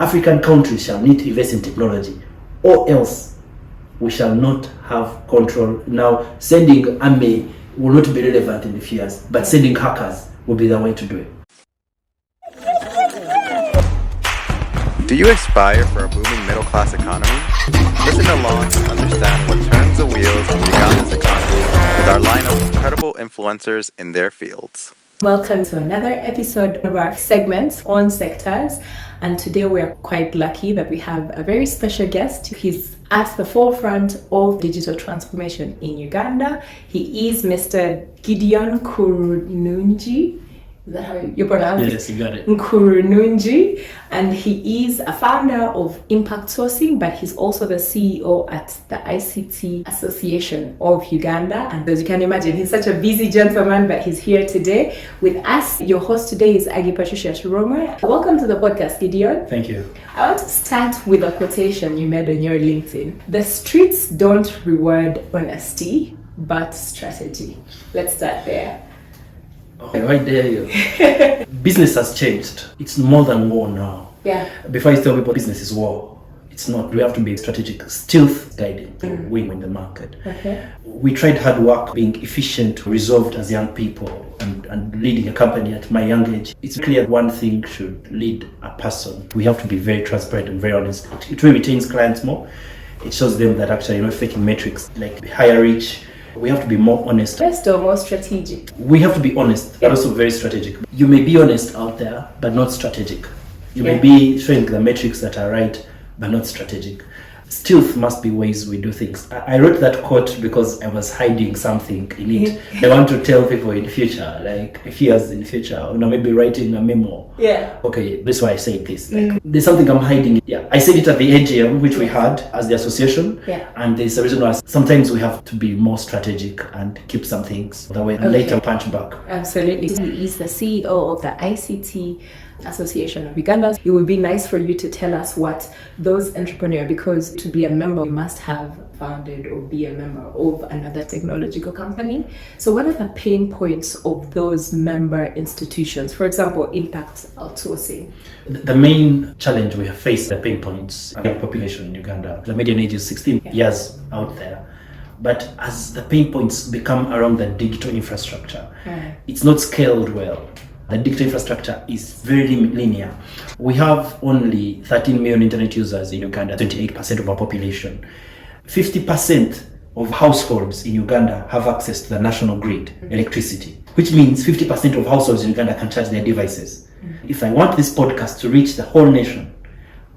African countries shall need to invest in technology, or else we shall not have control. Now, sending army will not be relevant in a few years, but sending hackers will be the way to do it. Do you aspire for a booming middle-class economy? Listen along to understand what turns the wheels of Uganda's economy with our line of incredible influencers in their fields. Welcome to another episode of our segment on sectors, and today we are quite lucky that we have a very special guest. He's at the forefront of digital transformation in Uganda. He is Mr. Gideon Kurunungi. Is that how you pronounce it? Yes, you got it. Kurunungi, and he is a founder of Impact Sourcing, but he's also the CEO at the ICT Association of Uganda. And as you can imagine, he's such a busy gentleman, but he's here today with us. Your host today is Agi Patricia Shiroma. Welcome to the podcast, Gideon. Thank you. I want to start with a quotation you made on your LinkedIn. The streets don't reward honesty, but strategy. Let's start there. Okay, right there you. Business has changed. It's more than war now. Yeah. Before I tell people business is war, it's not. We have to be strategic, stealth guiding to win in the market. Okay. We tried hard work, being efficient, resolved as young people, and leading a company at my young age. It's clear one thing should lead a person. We have to be very transparent and very honest. It really retains clients more. It shows them that actually you're not faking metrics like higher reach. We have to be more honest. Best or more strategic? We have to be honest, but also very strategic. You may be honest out there, but not strategic. You may be showing the metrics that are right, but not strategic. Stealth must be ways we do things. I wrote that quote because I was hiding something in it. I want to tell people in the future, like a few years in the future, or maybe writing a memo. Yeah. Okay, this is why I say this. Like, there's something I'm hiding. Yeah, I said it at the AGM, which we had as the association. Yeah. And there's a reason why sometimes we have to be more strategic and keep some things the way later punch back. Absolutely. He is the CEO of the ICT Association of Uganda. It would be nice for you to tell us what those entrepreneurs, because to be a member, you must have founded or be a member of another technological company. So what are the pain points of those member institutions? For example, Impact Outsourcing. The main challenge we have faced, the pain points, the population in Uganda. The median age is 16 years out there. But as the pain points become around the digital infrastructure, it's not scaled well. The digital infrastructure is very linear. We have only 13 million internet users in Uganda, 28% of our population. 50% of households in Uganda have access to the national grid, electricity, which means 50% of households in Uganda can charge their devices. If I want this podcast to reach the whole nation,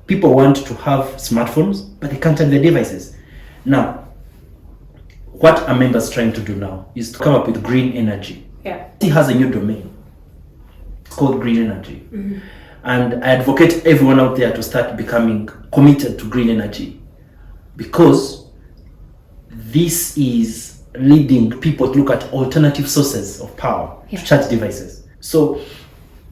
people want to have smartphones, but they can't charge their devices. Now, what are members trying to do now is to come up with green energy. Yeah. It has a new domain. It's called green energy. And I advocate everyone out there to start becoming committed to green energy, because this is leading people to look at alternative sources of power to charge devices. So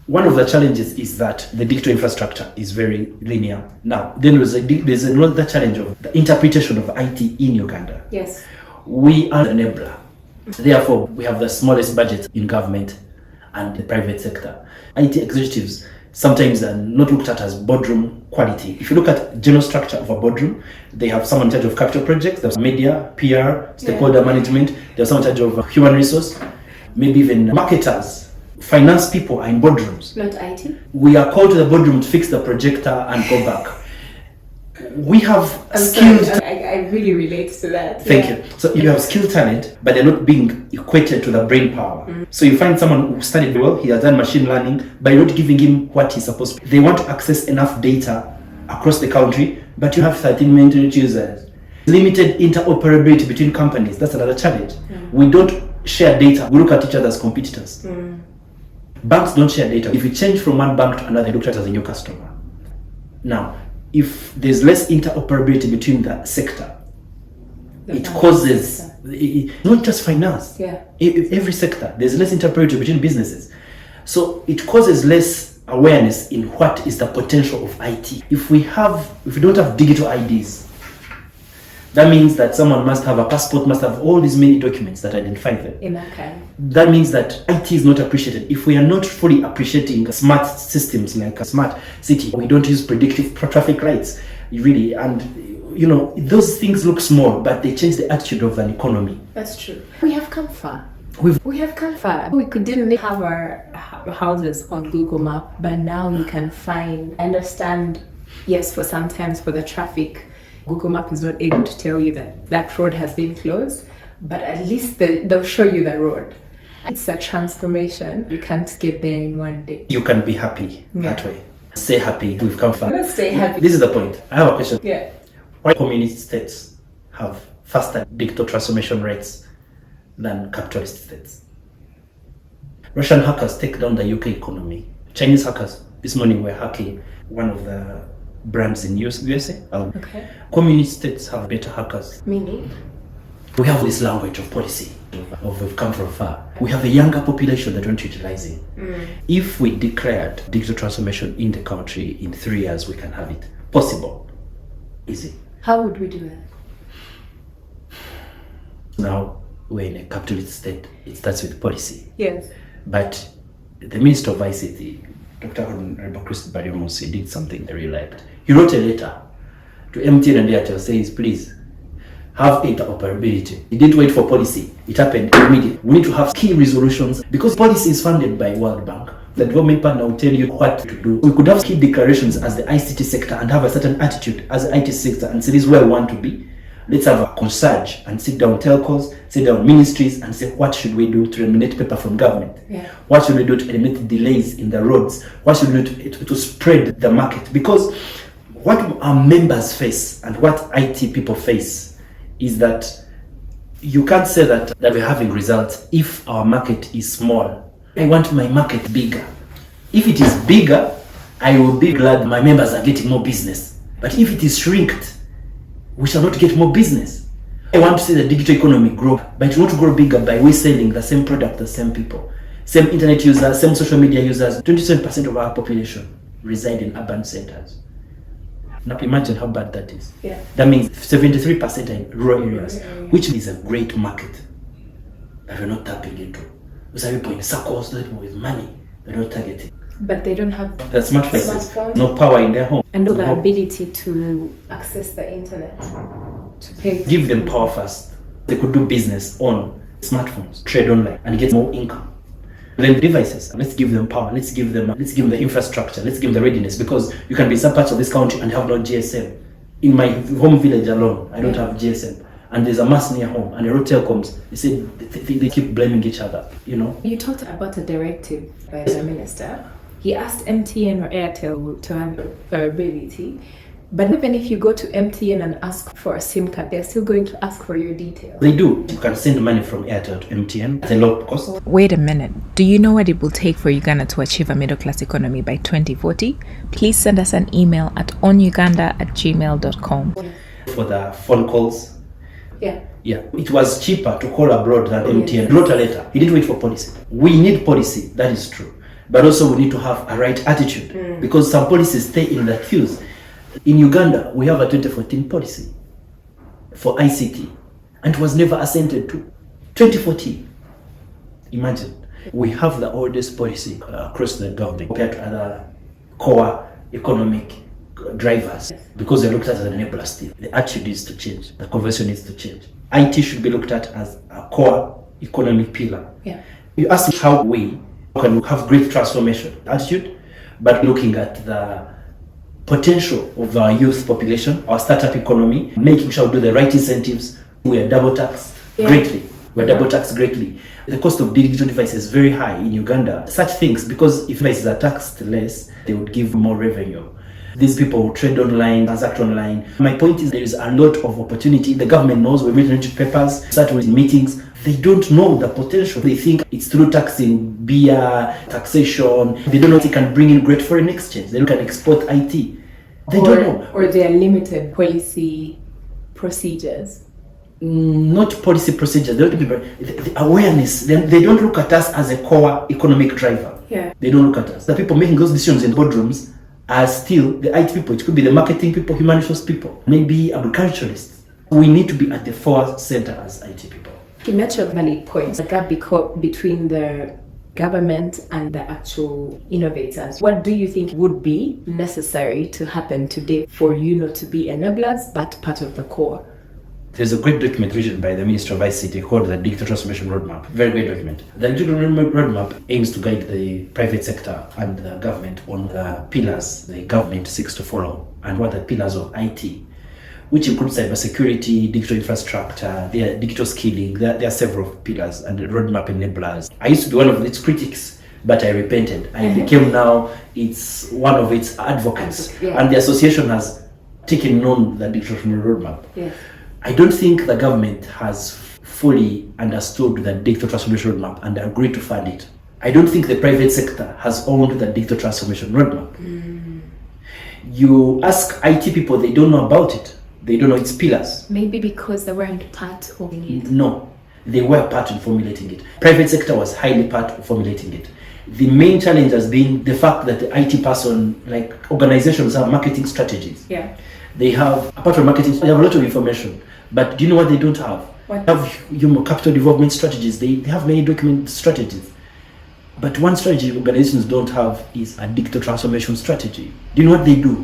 one of the challenges is that the digital infrastructure is very linear. Now, then there's another challenge of the interpretation of IT in Uganda. Yes. We are the enabler. Therefore, we have the smallest budget in government and the private sector. IT executives sometimes are not looked at as boardroom quality. If you look at general structure of a boardroom, they have someone in charge of capital projects, there's media, PR, stakeholder management, there's someone in charge of human resource, maybe even marketers. Finance people are in boardrooms. Not IT? We are called to the boardroom to fix the projector and go back. We have skilled... I really relate to that. Thank you. So you have skilled talent, but they're not being equated to the brain power. So you find someone who studied well, he has done machine learning, but you're not giving him what he's supposed to. They want to access enough data across the country, but you have 13 million users. Limited interoperability between companies, that's another challenge. We don't share data, we look at each other as competitors. Banks don't share data. If you change from one bank to another, they look at it as a new customer. Now, if there's less interoperability between the sector, it causes, not just finance, every sector, there's less interoperability between businesses. So it causes less awareness in what is the potential of IT. If we don't have digital IDs, That means that someone must have a passport, must have all these many documents that identify them. In that kind. That means that IT is not appreciated. If we are not fully appreciating smart systems like a smart city, we don't use predictive traffic lights, really. And, those things look small, but they change the attitude of an economy. That's true. We have come far. We have come far. We didn't have our houses on Google Map, but now we can understand, yes, for sometimes for the traffic, Google Map is not able to tell you that road has been closed, but at least they'll show you the road. It's a transformation. You can't get there in one day. You can be happy that way. Stay happy. We've come far. Let's stay happy. This is the point. I have a question. Yeah. Why communist states have faster digital transformation rates than capitalist states? Russian hackers take down the UK economy. Chinese hackers this morning were hacking one of the brands in USA. Okay. Communist states have better hackers. Meaning? We have this language of policy, of we've come from far. We have a younger population that aren't utilizing. If we declared digital transformation in the country in 3 years, we can have it. Possible. Easy. How would we do that? Now, we're in a capitalist state. It starts with policy. Yes. But the Minister of ICT, Dr. Honorable Chris Bariomusi, did something I really liked. He wrote a letter to MTN and Airtel says, please, have interoperability. He didn't wait for policy. It happened immediately. We need to have key resolutions because policy is funded by World Bank. The development partner will tell you what to do. We could have key declarations as the ICT sector and have a certain attitude as the IT sector and say this is where we want to be. Let's have a concierge and sit down telcos, sit down ministries and say what should we do to eliminate paper from government? Yeah. What should we do to eliminate delays in the roads? What should we do to spread the market? Because what our members face and what IT people face is that you can't say that we're having results if our market is small. I want my market bigger. If it is bigger, I will be glad my members are getting more business. But if it is shrinked, we shall not get more business. I want to see the digital economy grow, but it will not grow bigger by we selling the same product, the same people, same internet users, same social media users. 27% of our population reside in urban centers. Now imagine how bad that is. Yeah. That means 73% are in rural areas, which is a great market that we're not tapping into. Those are people in circles, those people with money, they're not targeting. But they don't have the smartphones, no power in their home. And the ability to access the internet, to pay. Give them power first. They could do business on smartphones, trade online, and get more income. Then devices, let's give them power, let's give them the infrastructure, let's give them the readiness, because you can be in some parts of this country and have no GSM. In my home village alone, I don't have GSM. And there's a mass near home, and the road telecoms, they keep blaming each other, You talked about a directive by the minister. He asked MTN or Airtel to have availability. But even if you go to MTN and ask for a SIM card, they're still going to ask for your details. They do. You can send money from Airtel to MTN at a low cost. Wait a minute. Do you know what it will take for Uganda to achieve a middle-class economy by 2040? Please send us an email at onuganda@gmail.com. For the phone calls. Yeah. Yeah. It was cheaper to call abroad than MTN. He wrote a letter. He didn't wait for policy. We need policy. That is true. But also we need to have a right attitude because some policies stay in the queues. In Uganda, we have a 2014 policy for ICT and it was never assented to. 2014. Imagine. We have the oldest policy across the government compared to other core economic drivers because they're looked at as an enabler still. The attitude needs to change. The convention needs to change. IT should be looked at as a core economic pillar. Yeah. You ask how we can have great transformation attitude, but looking at the potential of our youth population, our startup economy, making sure we do the right incentives. We are double taxed greatly. We're double taxed greatly. The cost of digital devices is very high in Uganda. Such things, because if devices are taxed less, they would give more revenue. These people will trade online, transact online. My point is there is a lot of opportunity. The government knows we've written into papers, start with meetings. They don't know the potential. They think it's through taxing, beer, taxation. They don't know they can bring in great foreign exchange. They can export IT. They don't know. Or they are limited policy procedures. Not policy procedures. The awareness. They don't look at us as a core economic driver. Yeah. They don't look at us. The people making those decisions in boardrooms are still the IT people. It could be the marketing people, human resource people, maybe agriculturalists. We need to be at the forefront as IT people. You mentioned valid points, the gap between the government and the actual innovators. What do you think would be necessary to happen today for you not to be enablers but part of the core? There's a great document written by the Minister of ICT called the Digital Transformation Roadmap. Very great document. The Digital Roadmap aims to guide the private sector and the government on the pillars the government seeks to follow and what the pillars of IT, which includes cybersecurity, digital infrastructure, their digital skilling. There are several pillars and the roadmap enablers. I used to be one of its critics, but I repented. I became now one of its advocates. Yeah. And the association has taken on the digital roadmap. Yeah. I don't think the government has fully understood the digital transformation roadmap and agreed to fund it. I don't think the private sector has owned the digital transformation roadmap. You ask IT people, they don't know about it. They don't know its pillars. Maybe because they weren't part of it. No, they were part in formulating it. Private sector was highly part of formulating it. The main challenge has been the fact that the IT person, like organizations, have marketing strategies. Yeah. They have, apart from marketing, they have a lot of information. But do you know what they don't have? What? They have human capital development strategies. They have many document strategies. But one strategy organizations don't have is a digital transformation strategy. Do you know what they do?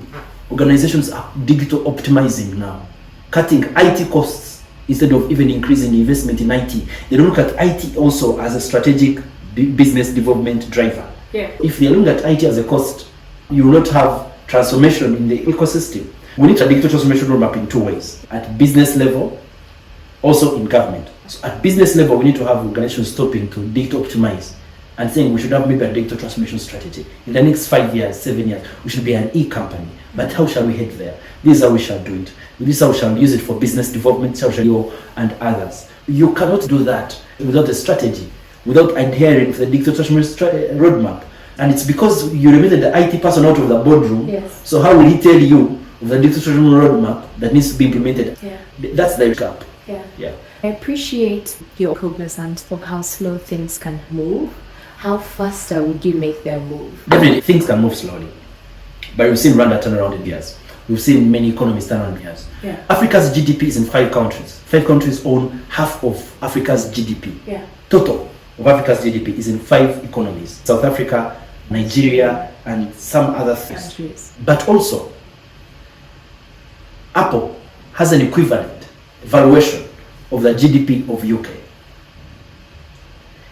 Organizations are digital optimizing now, cutting IT costs instead of even increasing the investment in IT. They don't look at IT also as a strategic business development driver. Yeah. If they look at IT as a cost, you will not have transformation in the ecosystem. We need a digital transformation roadmap in two ways: at business level, also in government. So at business level, we need to have organizations stopping to digital optimize and saying we should have maybe a digital transformation strategy. In the next 5 years, 7 years, we should be an e-company. But how shall we head there? This is how we shall do it. This is how we shall use it for business development, social and others. You cannot do that without a strategy, without adhering to the digital transformation roadmap. And it's because you removed the IT person out of the boardroom. Yes. So how will he tell you of the digital transformation roadmap that needs to be implemented? Yeah. That's the gap. Yeah. Yeah. I appreciate your cognizance of how slow things can move. How faster would you make them move? Definitely, things can move slowly. But we've seen Rwanda turn around in years. We've seen many economies turn around in years. Yeah. Africa's GDP is in 5 countries. 5 countries own half of Africa's GDP. Yeah. Total of Africa's GDP is in 5 economies: South Africa, Nigeria, and some other Countries. But also, Apple has an equivalent valuation of the GDP of UK.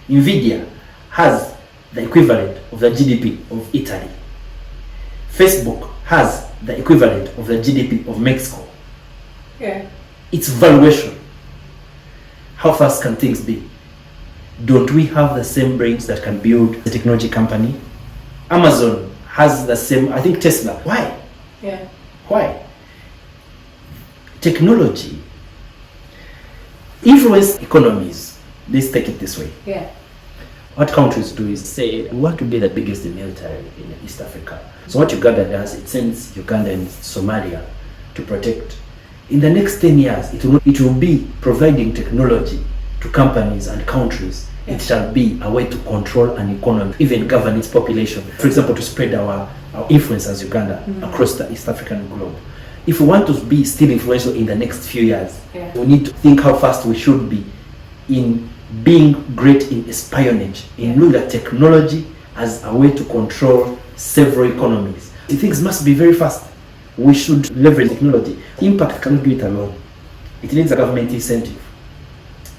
Nvidia has the equivalent of the GDP of Italy. Facebook has the equivalent of the GDP of Mexico. Yeah. Its valuation. How fast can things be? Don't we have the same brains that can build a technology company? Amazon has the same, I think Tesla. Why? Yeah. Why? Technology influence economies. Let's take it this way. Yeah. What countries do is say, we want to be the biggest military in East Africa. So what Uganda does, it sends Uganda and Somalia to protect. In the next 10 years, it will be providing technology to companies and countries. It shall be a way to control an economy, even govern its population. For example, to spread our influence as Uganda across the East African globe. If we want to be still influential in the next few years, we need to think how fast we should be in being great in espionage, in looking at technology as a way to control several economies. Things must be very fast. We should leverage technology. Impact cannot do it alone. It needs a government incentive.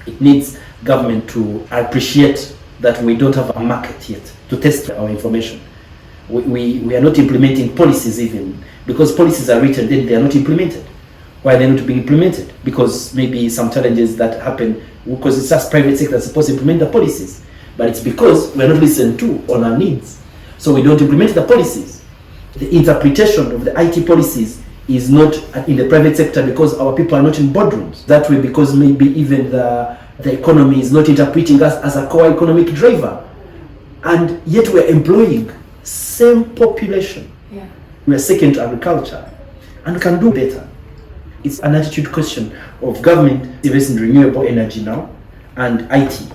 It needs government to appreciate that we don't have a market yet to test our information. We are not implementing policies even, because policies are written, then they are not implemented. Why are they not being implemented? Because maybe some challenges that happen, because it's just private sector that's supposed to implement the policies. But it's because we're not listened to on our needs. So we don't implement the policies. The interpretation of the IT policies is not in the private sector because our people are not in boardrooms. That way, because maybe even the economy is not interpreting us as a core economic driver. And yet we're employing same population. Yeah. We are second to agriculture and can do better. It's an attitude question of government investing in renewable energy now and IT.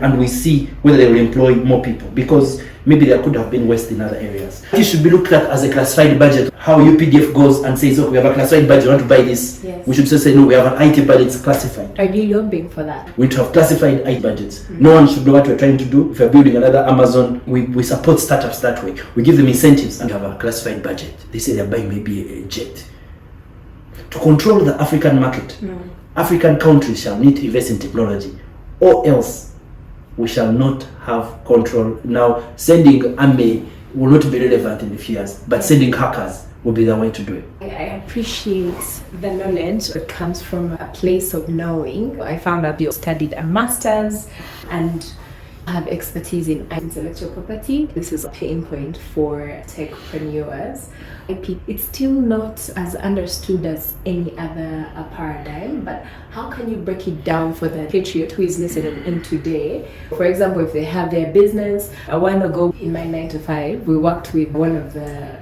And we see whether they will employ more people, because maybe there could have been waste in other areas. It should be looked at as a classified budget. How UPDF goes and says, oh, we have a classified budget, we want to buy this. Yes. We should just say, no, we have an IT budget, it's classified. Are you lobbying for that? We need to have classified IT budgets. No one should know what we're trying to do. If we're building another Amazon, we support startups that way. We give them incentives and have a classified budget. They say they're buying maybe a jet. To control the African market, African countries shall need to invest in technology, or else we shall not have control. Now, sending army will not be relevant in a few years, but sending hackers will be the way to do it. I appreciate the knowledge that comes from a place of knowing. I found out you studied a master's and have expertise in intellectual property. This is a pain point for techpreneurs. IP, it's still not as understood as any other paradigm, but how can you break it down for the patriot who is listening in today? For example, if they have their business, a while ago in my 9 to 5, we worked with one of the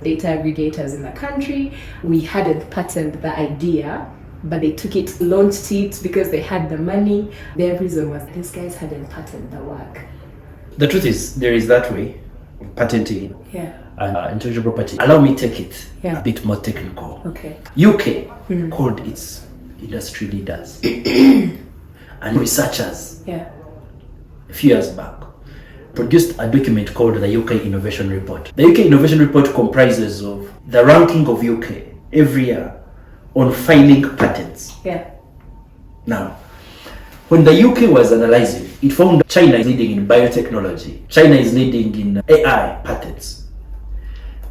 data aggregators in the country. We hadn't patented the idea, but they took it, launched it because they had the money. Their reason was these guys hadn't patented the work. The truth is, there is that way of patenting and intellectual property. Allow me take it a bit more technical. Okay. UK called its industry leaders and researchers a few years back produced a document called the UK Innovation Report. The UK Innovation Report comprises of the ranking of UK every year on filing patents. Now, when the UK was analyzing, it found China is leading in biotechnology. China is leading in AI patents.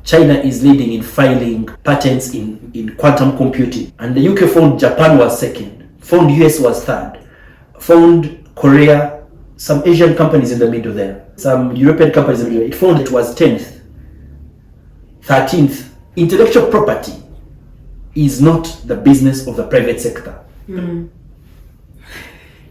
China is leading in filing patents in quantum computing. And the UK found Japan was second, found US was third, found Korea, some Asian companies in the middle there, some European companies in the middle. It found it was 10th, 13th. Intellectual property is not the business of the private sector.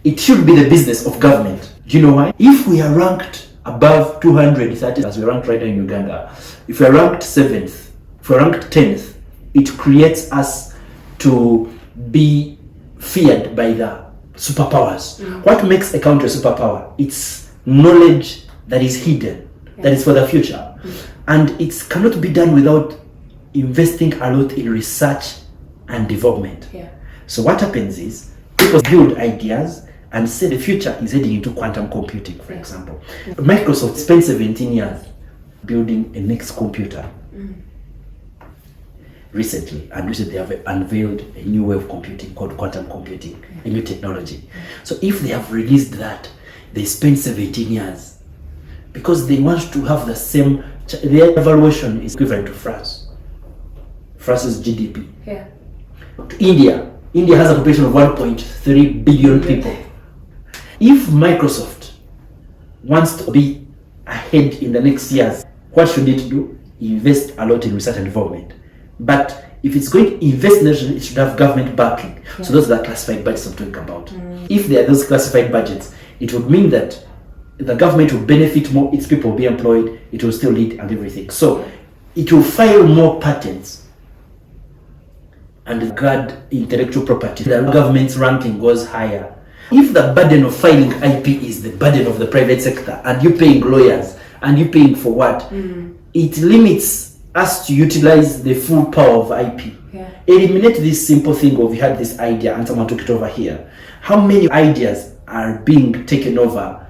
It should be the business of government. Do you know why? If we are ranked above 230, as we're ranked right now in Uganda, if we're ranked 7th, if we're ranked 10th, it creates us to be feared by the superpowers. What makes a country a superpower? It's knowledge that is hidden, that is for the future. And it cannot be done without investing a lot in research and development. So what happens is, people build ideas and say the future is heading into quantum computing, for example. Microsoft spent 17 years building a next computer. Recently they have unveiled a new way of computing called quantum computing, a new technology. So if they have released that, they spent 17 years because they want to have the same, their evaluation is equivalent to France's GDP. To India has a population of 1.3 billion people. If Microsoft wants to be ahead in the next years, what should it do? Invest a lot in research and development. But if it's going to invest in it should have government backing. So those are the classified budgets I'm talking about. If there are those classified budgets, it would mean that the government will benefit more, its people will be employed, it will still lead and everything. So it will file more patents and guard intellectual property. The government's ranking goes higher. If the burden of filing IP is the burden of the private sector and you're paying lawyers and you're paying for what, it limits us to utilize the full power of IP. Eliminate this simple thing of you had this idea and someone took it over here. How many ideas are being taken over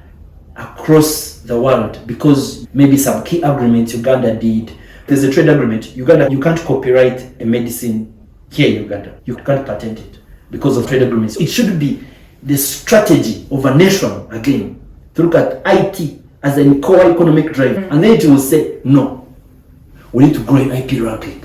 across the world because maybe some key agreements Uganda did? There's a trade agreement. Uganda, you can't copyright a medicine here in Uganda. You can't patent it because of trade agreements. It should be the strategy of a nation, again, to look at IT as a core economic driver. And then it will say, no, we need to grow an IP ranking.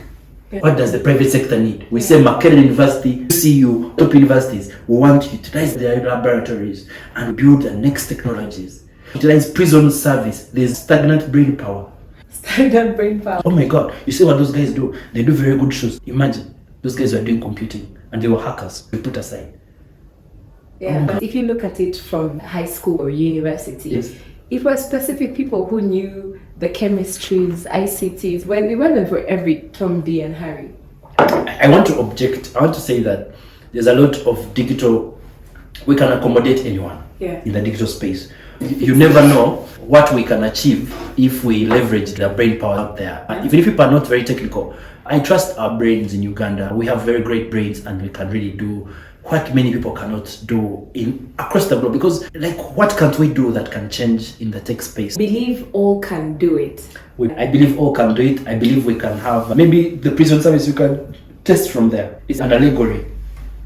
What does the private sector need? We say Makerere University, CU, top universities, we want to utilize their laboratories and build the next technologies. Utilize prison service. There's stagnant brain power. Stagnant brain power. Oh my God, you see what those guys do? They do very good shows. Imagine, those guys were doing computing and they were hackers. We put aside. But if you look at it from high school or university, it was specific people who knew the chemistries, ICTs, when it wasn't for every Tom, Dick, and Harry. I want to object. I want to say that there's a lot of digital, we can accommodate anyone in the digital space. You never know what we can achieve if we leverage the brain power out there. Even if people are not very technical, I trust our brains in Uganda. We have very great brains, and we can really do what many people cannot do across the globe. Because what can't we do that can change in the tech space? Believe all can do it. I believe all can do it. I believe we can have maybe the prison service. You can test from there. It's an allegory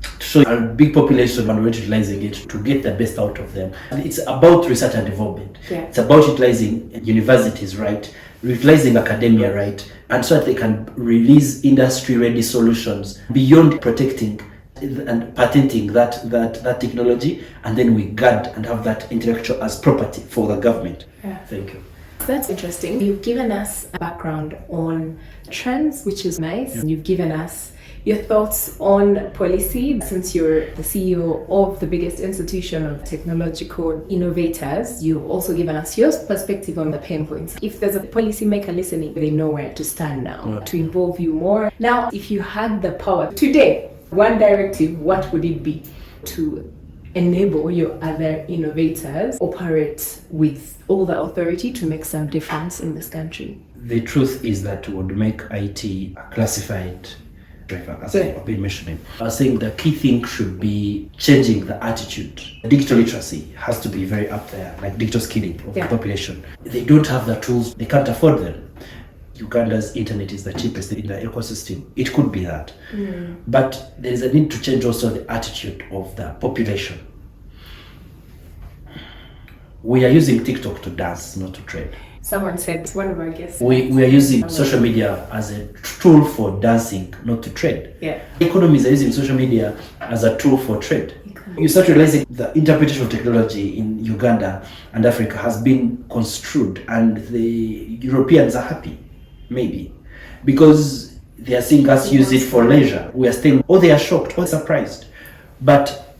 to show a big population and we're utilizing it to get the best out of them. And it's about research and development. Yeah. It's about utilizing universities, right? Utilizing academia, right? And so that they can release industry-ready solutions beyond protecting and patenting that technology, and then we guard and have that intellectual as property for the government. Yeah. Thank you. That's interesting. You've given us a background on trends, which is nice. Yeah. You've given us your thoughts on policy, since you're the CEO of the biggest institution of technological innovators. You've also given us your perspective on the pain points. If there's a policymaker listening, they know where to stand now to involve you more. Now, if you had the power today, one directive, what would it be to enable your other innovators operate with all the authority to make some difference in this country? The truth is that we would make IT a classified driver, as I've been mentioning. I was saying the key thing should be changing the attitude. Digital literacy has to be very up there, like digital skilling of the population. They don't have the tools, they can't afford them. Uganda's internet is the cheapest in the ecosystem. It could be that. But there is a need to change also the attitude of the population. We are using TikTok to dance, not to trade. Someone said, one of our guests. We are using social media as a tool for dancing, not to trade. Yeah. Economies are using social media as a tool for trade. You start realizing the interpretation of technology in Uganda and Africa has been construed, and the Europeans are happy. Maybe because they are seeing us use it for leisure. We are still, they are shocked or surprised, but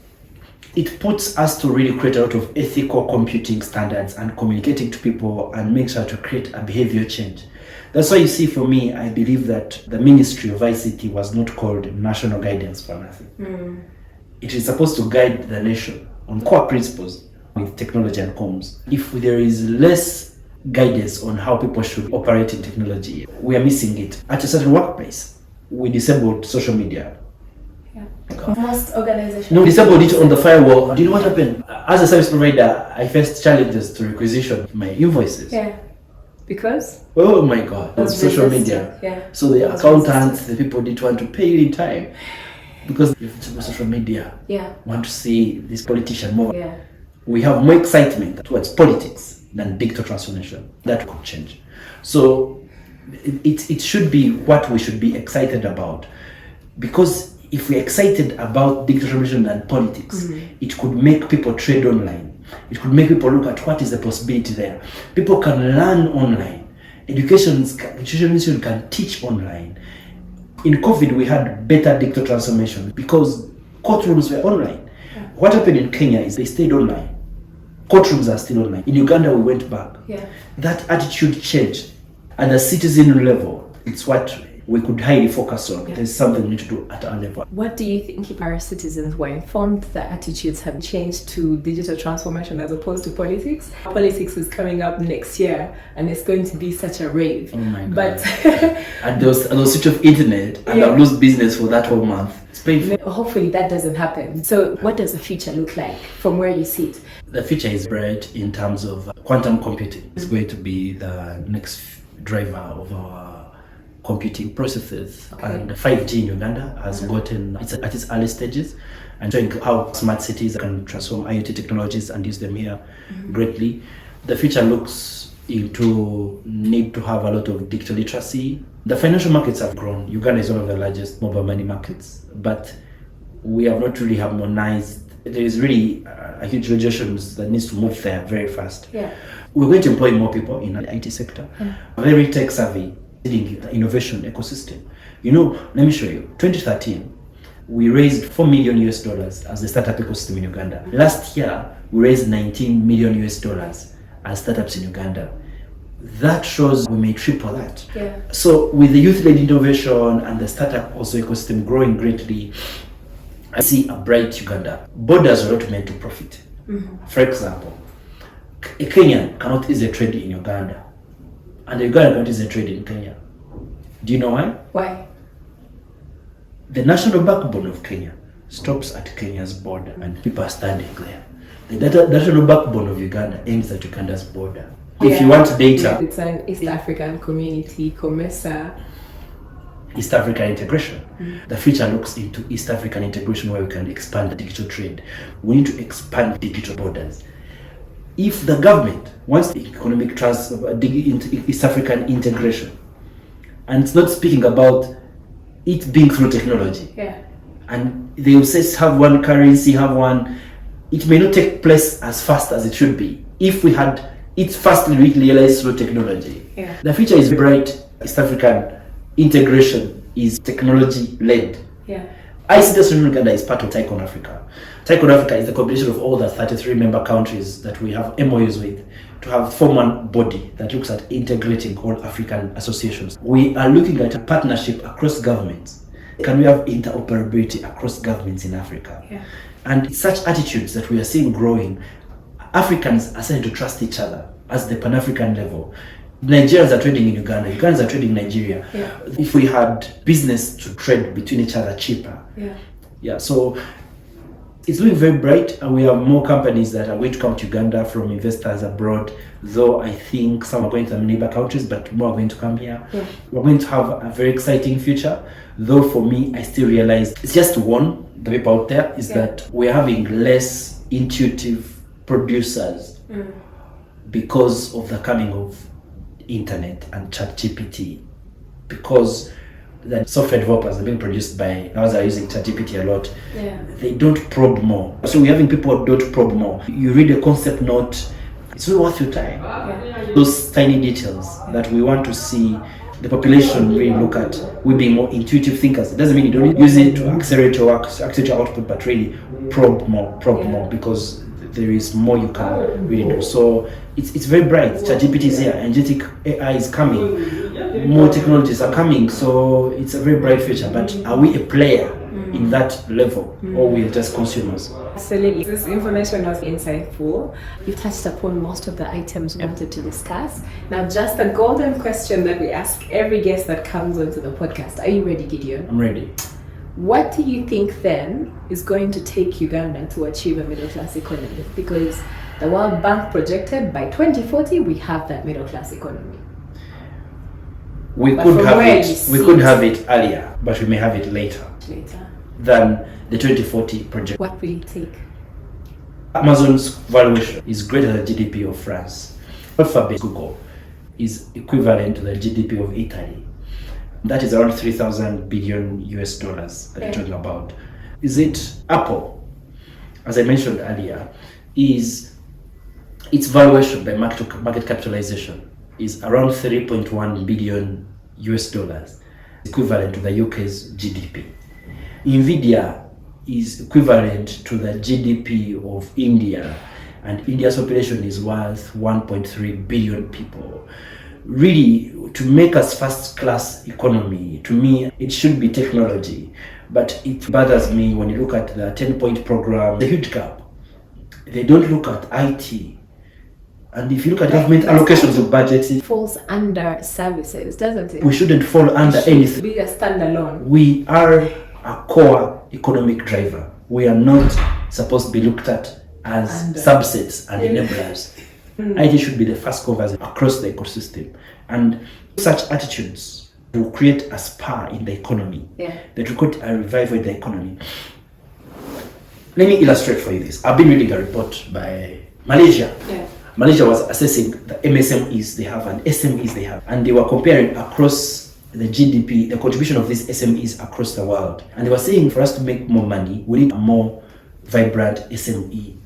it puts us to really create a lot of ethical computing standards and communicating to people and make sure to create a behavior change. That's why you see, for me, I believe that the Ministry of ICT was not called National Guidance for nothing. It is supposed to guide the nation on core principles with technology and comms. If there is less guidance on how people should operate in technology, we are missing it. At a certain workplace, we disabled social media. Most organizations. No, disabled it on the firewall. Do you know what happened? As a service provider, I faced challenges to requisition of my invoices. Yeah. Because? Oh my God, social media. Yeah. So the accountants, the people didn't want to pay you in time because social media want to see this politician more. Yeah. We have more excitement towards politics than digital transformation. That could change. So it should be what we should be excited about, because if we're excited about digital transformation and politics, it could make people trade online. It could make people look at what is the possibility there. People can learn online. Education institutions can teach online. In COVID, we had better digital transformation because courtrooms were online. What happened in Kenya is they stayed online. Courtrooms are still online. In Uganda, we went back. That attitude changed. At the citizen level, it's what we could highly focus on. There's something we need to do at our level. What do you think, if our citizens were informed, the attitudes have changed to digital transformation as opposed to politics? Politics is coming up next year, and it's going to be such a rave. Oh my God. But and those switch off internet, and I'll lose business for that whole month. It's painful. Hopefully that doesn't happen. So what does the future look like from where you sit? The future is bright in terms of quantum computing. It's going to be the next driver of our computing processes. And 5G in Uganda has gotten, it's at its early stages, and showing how smart cities can transform IoT technologies and use them here greatly. The future looks into need to have a lot of digital literacy. The financial markets have grown. Uganda is one of the largest mobile money markets, but we have not really harmonized. There is really a huge legislations that needs to move there very fast. We're going to employ more people in the IT sector, very tech savvy, leading the innovation ecosystem. You know, let me show you. 2013, we raised $4 million as the startup ecosystem in Uganda. Last year, we raised $19 million as startups in Uganda. That shows we may triple that. So with the youth-led innovation and the startup also ecosystem growing greatly, I see a bright Uganda. Borders are not meant to profit. For example, A Kenyan cannot easily trade in Uganda, and a Ugandan cannot easily trade in Kenya. Do you know why? Why? The national backbone of Kenya stops at Kenya's border, and people are standing there. The national backbone of Uganda ends at Uganda's border. If you want data, it's an East African community, COMESA. East African integration. The future looks into East African integration, where we can expand the digital trade. We need to expand digital borders. If the government wants the economic East African integration, and it's not speaking about it being through technology, and they will say have one currency, have one, it may not take place as fast as it should be if we had it first realized through technology. The future is bright. East African integration is technology led. ICT in Uganda is part of TICON Africa. TICON Africa is the combination of all the 33 member countries that we have MOUs with to have form one body that looks at integrating all African associations. We are looking at a partnership across governments. Can we have interoperability across governments in Africa? And such attitudes that we are seeing growing, Africans are starting to trust each other as the Pan-African level. Nigerians are trading in Uganda, Ugandans are trading in Nigeria. If we had business to trade between each other cheaper. So it's looking very bright, and we have more companies that are going to come to Uganda from investors abroad, though I think some are going to the neighbor countries, but more are going to come here. We're going to have a very exciting future, though for me, I still realize it's just one, the people out there, is that we're having less intuitive producers because of the coming of internet and ChatGPT, because the software developers are being produced by those are using ChatGPT a lot. They don't probe more. So we're having people who don't probe more. You read a concept note, it's not worth your time. Those tiny details that we want to see the population really look at, we being more intuitive thinkers. It doesn't mean you don't use it to accelerate your work, accelerate your output, but really probe more, because there is more you can really do. So it's very bright. ChatGPT is here, agentic AI is coming, more technologies are coming, so it's a very bright future. But are we a player in that level, or we are just consumers? Absolutely. This information was insightful. You touched upon most of the items we wanted to discuss. Now, just a golden question that we ask every guest that comes onto the podcast. Are you ready, Gideon? I'm ready. What do you think then is going to take Uganda to achieve a middle class economy? Because the World Bank projected by 2040 we have that middle class economy. We could have it earlier, but we may have it later than the 2040 project. What will it take? Amazon's valuation is greater than the GDP of France. Alphabet Google is equivalent to the GDP of Italy. That is around 3,000 billion US dollars that you're talking about. Is it Apple? As I mentioned earlier, is its valuation by market capitalization is around 3.1 billion US dollars, equivalent to the UK's GDP. Nvidia is equivalent to the GDP of India, and India's population is worth 1.3 billion people. Really, to make us first-class economy, to me, it should be technology. But it bothers me when you look at the 10-point program, the huge gap. They don't look at IT. And if you look at government allocations of budgets, it falls under services, doesn't it? We shouldn't fall under anything. Be a standalone. We are a core economic driver. We are not supposed to be looked at as subsets and enablers. IT should be the first covers across the ecosystem, and such attitudes will create a spur in the economy that will create a revival in the economy. Let me illustrate for you this. I've been reading a report by Malaysia. Malaysia was assessing the MSMEs they have and SMEs they have, and they were comparing across the GDP, the contribution of these SMEs across the world. And they were saying for us to make more money, we need a more vibrant SME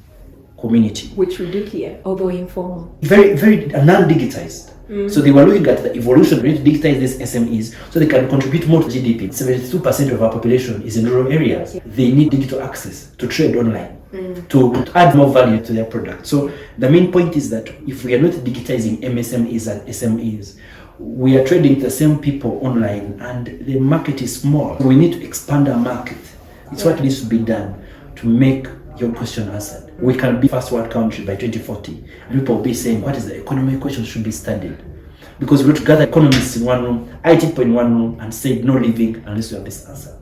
community. Which we do here, although informal. Very, very non-digitized. So they were looking at the evolution, we need to digitize these SMEs so they can contribute more to GDP. 72% of our population is in rural areas. They need digital access to trade online, to add more value to their product. So the main point is that if we are not digitizing MSMEs and SMEs, we are trading the same people online and the market is small. We need to expand our market. It's what needs to be done to make your question answered. We can be first world country by 2040. And people will be saying, what is the economic question should be studied? Because we got to gather economists in one room, IT people in one room, and say no living unless we have this answer.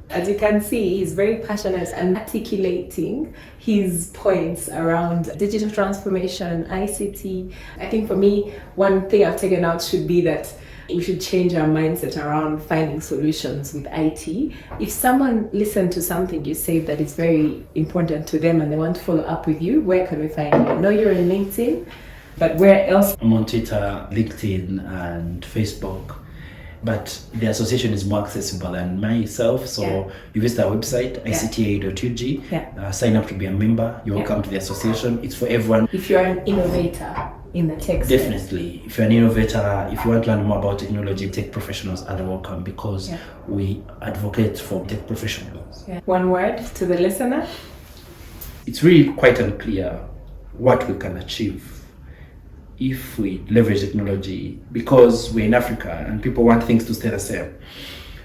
As you can see, he's very passionate and articulating his points around digital transformation, ICT. I think for me, one thing I've taken out should be that we should change our mindset around finding solutions with IT. If someone listened to something you say that is very important to them and they want to follow up with you, where can we find you? I know you're on LinkedIn, but where else? I'm on Twitter, LinkedIn, and Facebook. But the association is more accessible than myself, so you visit our website, icta.ug, sign up to be a member, you're welcome to the association. It's for everyone. If you're an innovator in the tech space. Definitely. If you're an innovator, if you want to learn more about technology, tech professionals are welcome because we advocate for tech professionals. One word to the listener? It's really quite unclear what we can achieve if we leverage technology, because we're in Africa and people want things to stay the same.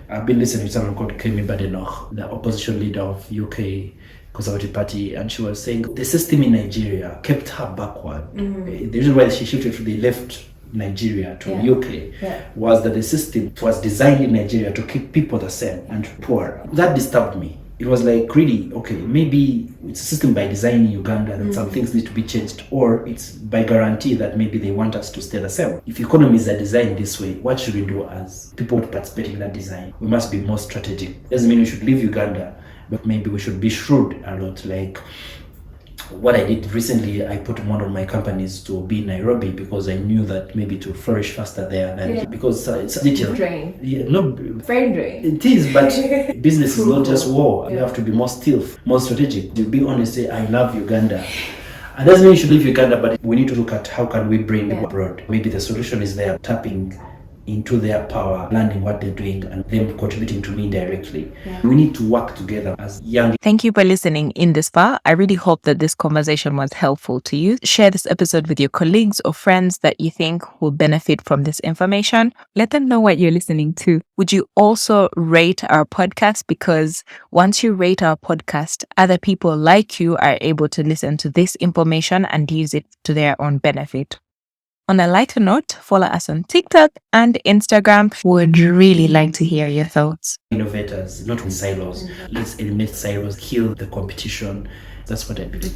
I've been listening to someone called Kemi Badenoch, the opposition leader of UK Conservative Party, and she was saying the system in Nigeria kept her backward. The reason why she shifted to the left Nigeria to UK was that the system was designed in Nigeria to keep people the same and poor. That disturbed me. It was like, really, okay, maybe it's a system by design in Uganda that some things need to be changed, or it's by guarantee that maybe they want us to stay the same. If economies are designed this way, what should we do as people participating in that design? We must be more strategic. Doesn't mean we should leave Uganda, but maybe we should be shrewd a lot. Like what I did recently, I put one of my companies to be in Nairobi because I knew that maybe to flourish faster there than because it's digital. Drain. Brain drain. It is, but business is not just war. You have to be more stealth, more strategic. To be honest, say I love Uganda. And doesn't mean you should leave Uganda, but we need to look at how can we bring people abroad. Maybe the solution is there, tapping into their power, learning what they're doing, and them contributing to me directly. We need to work together as young. Thank you for listening in this far. I really hope that this conversation was helpful to you. Share this episode with your colleagues or friends that you think will benefit from this information. Let them know what you're listening to. Would you also rate our podcast? Because once you rate our podcast, other people like you are able to listen to this information and use it to their own benefit. On a lighter note, follow us on TikTok and Instagram. Would really like to hear your thoughts. Innovators, not in silos. Let's eliminate silos, kill the competition. That's what I believe.